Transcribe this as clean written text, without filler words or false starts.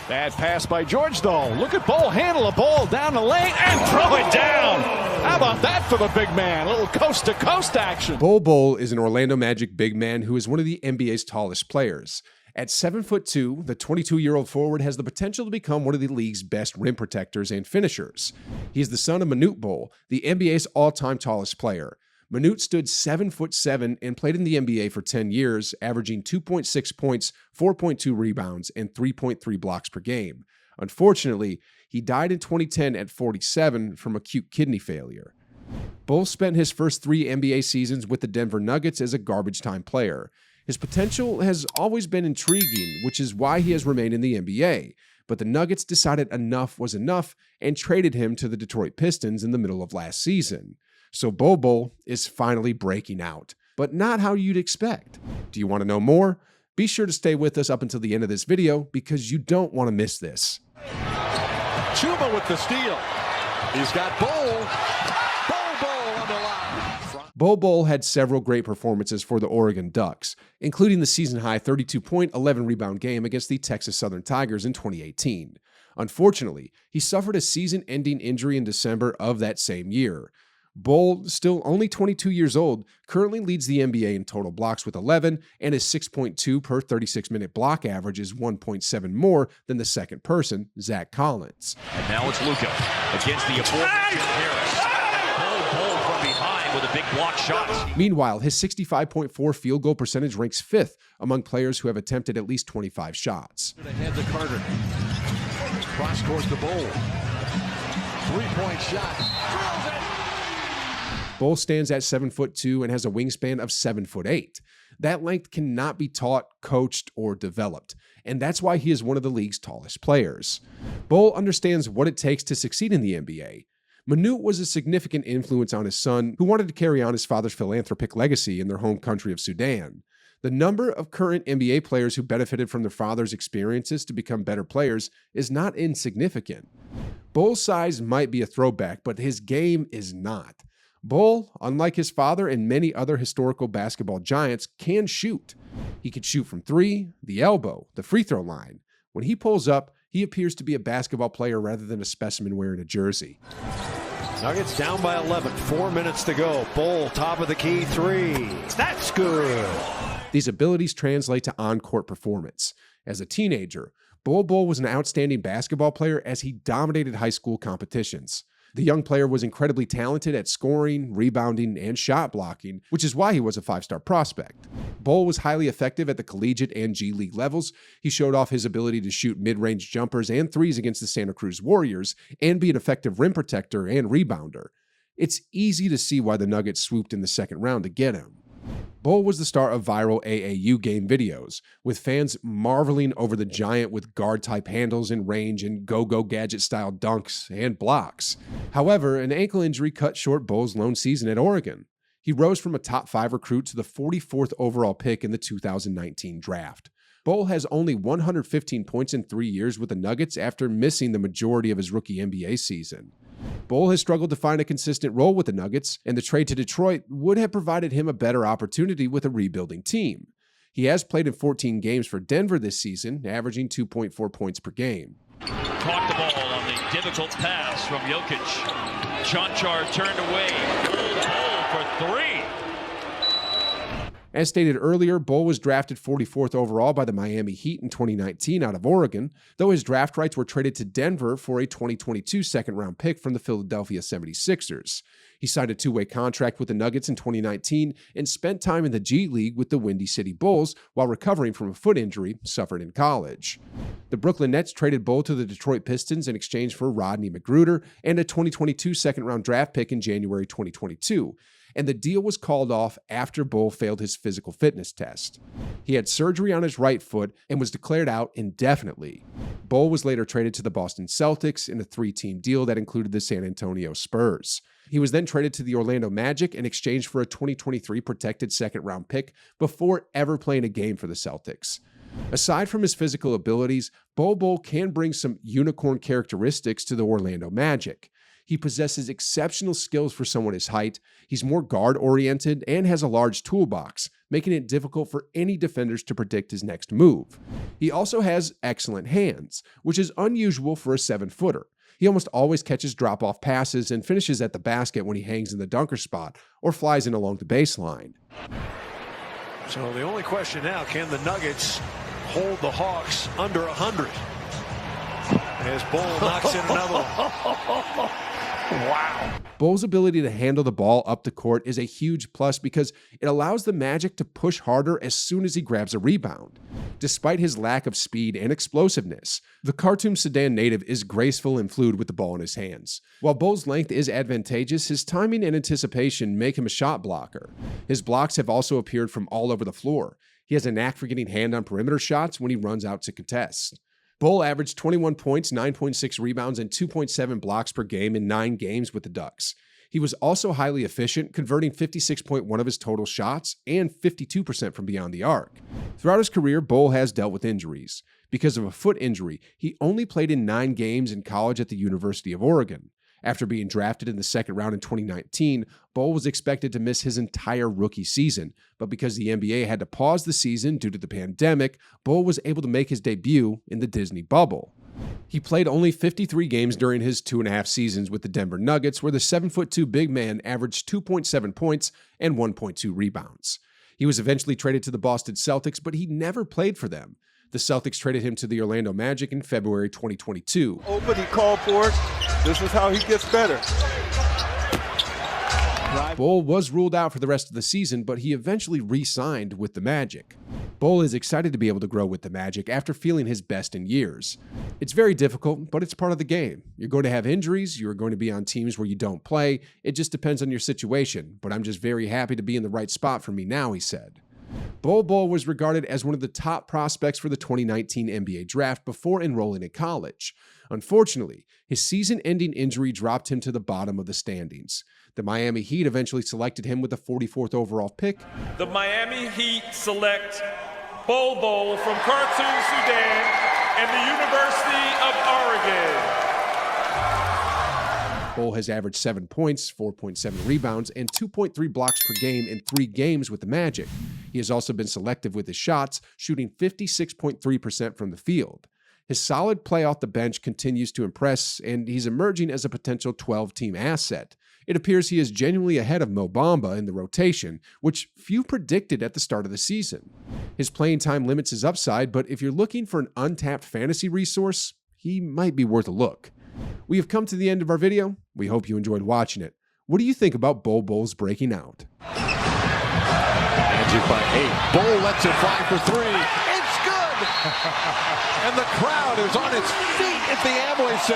Bad pass by George, though. Look at Bol handle a ball down the lane and throw it down. How about that for the big man? A little coast-to-coast action. Bol Bol is an Orlando Magic big man who is one of the NBA's tallest players. At 7'2", the 22-year-old forward has the potential to become one of the league's best rim protectors and finishers. He is the son of Manute Bol, the NBA's all-time tallest player. Manute stood 7'7" and played in the NBA for 10 years, averaging 2.6 points, 4.2 rebounds, and 3.3 blocks per game. Unfortunately, he died in 2010 at 47 from acute kidney failure. Bol spent his first 3 NBA seasons with the Denver Nuggets as a garbage-time player. His potential has always been intriguing, which is why he has remained in the NBA. But the Nuggets decided enough was enough and traded him to the Detroit Pistons in the middle of last season. So Bol Bol is finally breaking out, but not how you'd expect. Do you want to know more? Be sure to stay with us up until the end of this video because you don't want to miss this. Chuba with the steal. He's got Bol. Bol Bol on the line. Bol Bol had several great performances for the Oregon Ducks, including the season-high 32-point, 11-rebound game against the Texas Southern Tigers in 2018. Unfortunately, he suffered a season-ending injury in December of that same year. Bol, still only 22 years old, currently leads the NBA in total blocks with 11, and his 6.2 per 36-minute block average is 1.7 more than the second person, Zach Collins. And now it's Luka against the aforementioned Harris. Bol from behind with a big block shot. Meanwhile, his 65.4 field goal percentage ranks 5th among players who have attempted at least 25 shots. Ahead to Carter. Cross course to Bol. 3-point shot. Drills it. Bol stands at 7'2" and has a wingspan of 7'8". That length cannot be taught, coached, or developed, and that's why he is one of the league's tallest players. Bol understands what it takes to succeed in the NBA. Manute was a significant influence on his son, who wanted to carry on his father's philanthropic legacy in their home country of Sudan. The number of current NBA players who benefited from their father's experiences to become better players is not insignificant. Bol's size might be a throwback, but his game is not. Bol, unlike his father and many other historical basketball giants, can shoot. He can shoot from 3, the elbow, the free throw line. When he pulls up, he appears to be a basketball player rather than a specimen wearing a jersey. Nuggets down by 11, 4 minutes to go. Bol, top of the key, 3. That's good. These abilities translate to on-court performance. As a teenager, Bol Bol was an outstanding basketball player as he dominated high school competitions. The young player was incredibly talented at scoring, rebounding, and shot blocking, which is why he was a 5-star prospect. Bol was highly effective at the collegiate and G League levels. He showed off his ability to shoot mid-range jumpers and threes against the Santa Cruz Warriors and be an effective rim protector and rebounder. It's easy to see why the Nuggets swooped in the second round to get him. Bol was the star of viral AAU game videos, with fans marveling over the giant with guard-type handles and range and go-go gadget-style dunks and blocks. However, an ankle injury cut short Bol's lone season at Oregon. He rose from a top 5 recruit to the 44th overall pick in the 2019 draft. Bol has only 115 points in 3 years with the Nuggets after missing the majority of his rookie NBA season. Bol has struggled to find a consistent role with the Nuggets, and the trade to Detroit would have provided him a better opportunity with a rebuilding team. He has played in 14 games for Denver this season, averaging 2.4 points per game. Caught the ball on the difficult pass from Jokic. Chanchar turned away. Bol for 3. As stated earlier, Bol was drafted 44th overall by the Miami Heat in 2019 out of Oregon, though his draft rights were traded to Denver for a 2022 second-round pick from the Philadelphia 76ers. He signed a 2-way contract with the Nuggets in 2019 and spent time in the G League with the Windy City Bulls while recovering from a foot injury suffered in college. The Brooklyn Nets traded Bol to the Detroit Pistons in exchange for Rodney McGruder and a 2022 second-round draft pick in January 2022. And the deal was called off after Bol failed his physical fitness test. He had surgery on his right foot and was declared out indefinitely. Bol was later traded to the Boston Celtics in a 3-team deal that included the San Antonio Spurs. He was then traded to the Orlando Magic in exchange for a 2023 protected second-round pick before ever playing a game for the Celtics. Aside from his physical abilities, Bol Bol can bring some unicorn characteristics to the Orlando Magic. He possesses exceptional skills for someone his height, he's more guard-oriented, and has a large toolbox, making it difficult for any defenders to predict his next move. He also has excellent hands, which is unusual for a 7-footer. He almost always catches drop-off passes and finishes at the basket when he hangs in the dunker spot or flies in along the baseline. So the only question now, can the Nuggets hold the Hawks under 100? As Bol knocks in another one. Wow. Bol's ability to handle the ball up the court is a huge plus because it allows the Magic to push harder as soon as he grabs a rebound. Despite his lack of speed and explosiveness, the Khartoum Sudan native is graceful and fluid with the ball in his hands. While Bol's length is advantageous, his timing and anticipation make him a shot blocker. His blocks have also appeared from all over the floor. He has a knack for getting hand-on perimeter shots when he runs out to contest. Bol averaged 21 points, 9.6 rebounds, and 2.7 blocks per game in 9 games with the Ducks. He was also highly efficient, converting 56.1% of his total shots and 52% from beyond the arc. Throughout his career, Bol has dealt with injuries. Because of a foot injury, he only played in 9 games in college at the University of Oregon. After being drafted in the second round in 2019, Bol was expected to miss his entire rookie season, but because the NBA had to pause the season due to the pandemic, Bol was able to make his debut in the Disney bubble. He played only 53 games during his 2.5 seasons with the Denver Nuggets, where the 7'2" big man averaged 2.7 points and 1.2 rebounds. He was eventually traded to the Boston Celtics, but he never played for them. The Celtics traded him to the Orlando Magic in February 2022. Open, he called for it. This is how he gets better. Bol was ruled out for the rest of the season, but he eventually re-signed with the Magic. Bol is excited to be able to grow with the Magic after feeling his best in years. It's very difficult, but it's part of the game. You're going to have injuries, you're going to be on teams where you don't play. It just depends on your situation, but I'm just very happy to be in the right spot for me now, he said. Bol Bol was regarded as one of the top prospects for the 2019 NBA draft before enrolling in college. Unfortunately, his season-ending injury dropped him to the bottom of the standings. The Miami Heat eventually selected him with the 44th overall pick. The Miami Heat select Bol Bol from Khartoum, Sudan, and the University of Oregon. Bol has averaged 7 points, 4.7 rebounds, and 2.3 blocks per game in 3 games with the Magic. He has also been selective with his shots, shooting 56.3% from the field. His solid play off the bench continues to impress, and he's emerging as a potential 12-team asset. It appears he is genuinely ahead of Mo Bamba in the rotation, which few predicted at the start of the season. His playing time limits his upside, but if you're looking for an untapped fantasy resource, he might be worth a look. We have come to the end of our video. We hope you enjoyed watching it. What do you think about Bol Bol's breaking out? Magic by 8. Bol lets it fly for 3. It's good! And the crowd is on its feet at the Amway Center.